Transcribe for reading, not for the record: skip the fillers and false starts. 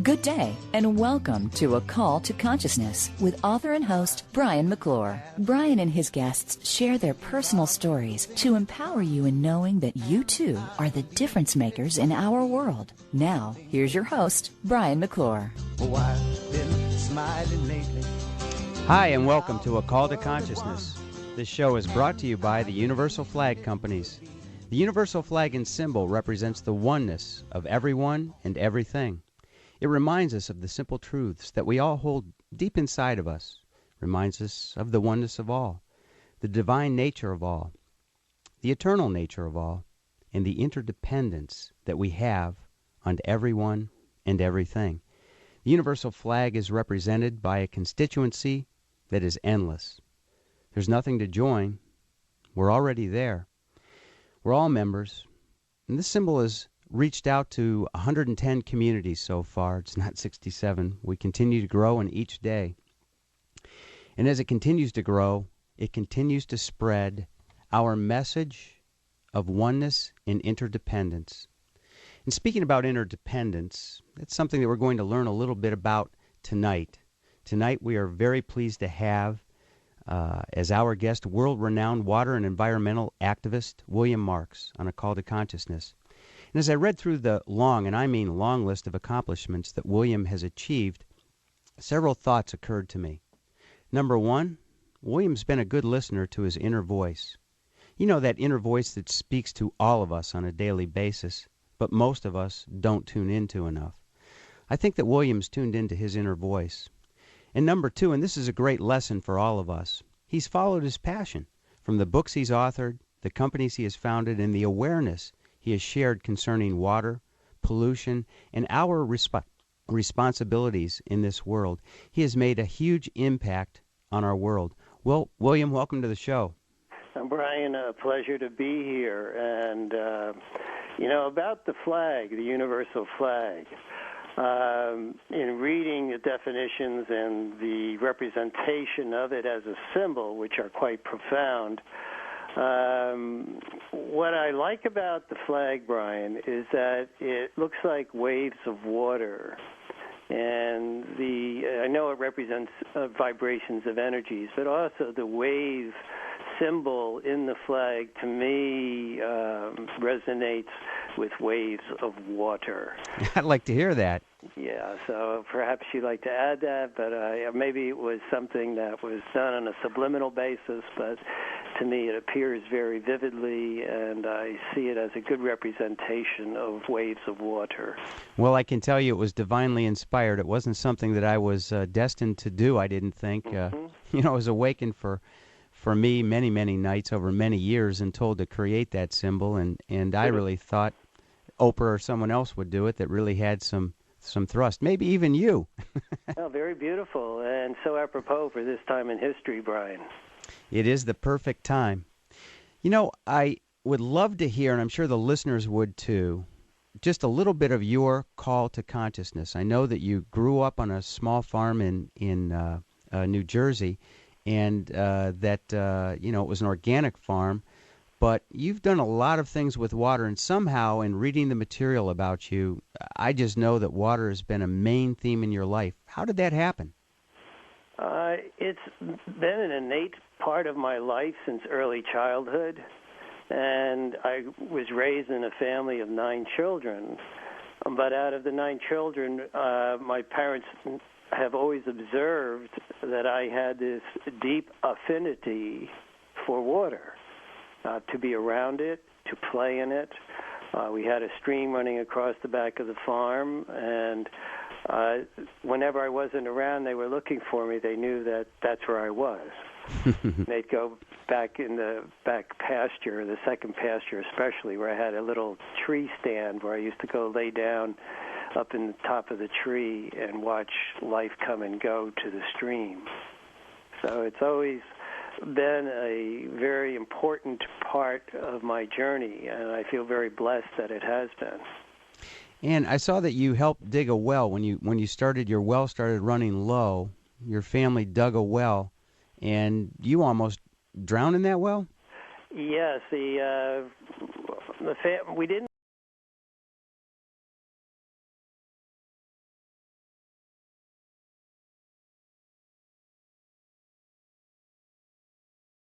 Good day, and welcome to A Call to Consciousness with author and host Brian McClure. Brian and his guests share their personal stories to empower you in knowing that you too are the difference makers in our world. Now, here's your host, Brian McClure. Hi, and welcome to A Call to Consciousness. This show is brought to you by the Universal Flag Companies. The Universal Flag and symbol represents the oneness of everyone and everything. It reminds us of the simple truths that we all hold deep inside of us. Reminds us of the oneness of all, the divine nature of all, the eternal nature of all, and the interdependence that we have on everyone and everything. The universal flag is represented by a constituency that is endless. There's nothing to join. We're already there. We're all members. And this symbol has reached out to 110 communities so far. It's not 67. We continue to grow in each day. And as it continues to grow, it continues to spread our message of oneness and interdependence. And speaking about interdependence, that's something that we're going to learn a little bit about tonight. Tonight we are very pleased to have as our guest world-renowned water and environmental activist William Marks on A Call to Consciousness. And as I read through the long, and I mean long, list of accomplishments that William has achieved, several thoughts occurred to me. Number one, William's been a good listener to his inner voice. You know, that inner voice that speaks to all of us on a daily basis, but most of us don't tune into enough. I think that William's tuned into his inner voice. And number two, and this is a great lesson for all of us, he's followed his passion from the books he's authored, the companies he has founded, and the awareness he has shared concerning water, pollution, and our responsibilities in this world. He has made a huge impact on our world. Well, William, welcome to the show. Brian, a pleasure to be here. And, about the flag, the universal flag, in reading the definitions and the representation of it as a symbol, which are quite profound, what I like about the flag, Brian, is that it looks like waves of water. And I know it represents vibrations of energies, but also the wave symbol in the flag, to me, resonates with waves of water. I'd like to hear that. Yeah, so perhaps you'd like to add that, but maybe it was something that was done on a subliminal basis, but to me it appears very vividly, and I see it as a good representation of waves of water. Well, I can tell you it was divinely inspired. It wasn't something that I was destined to do, I didn't think. It was awakened for me many, many nights over many years and told to create that symbol, and I really thought Oprah or someone else would do it that really had some thrust, maybe even you. Well, very beautiful, and so apropos for this time in history, Brian. It is the perfect time. You know, I would love to hear, and I'm sure the listeners would too, just a little bit of your call to consciousness. I know that you grew up on a small farm in New Jersey, and that it was an organic farm, but you've done a lot of things with water, and somehow in reading the material about you, I just know that water has been a main theme in your life. How did that happen? It's been an innate part of my life since early childhood, and I was raised in a family of 9 children. But out of the 9 children, my parents have always observed that I had this deep affinity for water, to be around it, to play in it. We had a stream running across the back of the farm, and whenever I wasn't around, they were looking for me. They knew that that's where I was. They'd go back in the back pasture, the second pasture especially, where I had a little tree stand where I used to go lay down up in the top of the tree and watch life come and go to the stream. So it's always been a very important part of my journey, and I feel very blessed that it has been. And I saw that you helped dig a well. When you started, your well started running low, your family dug a well, and you almost drowned in that well? Yes, we didn't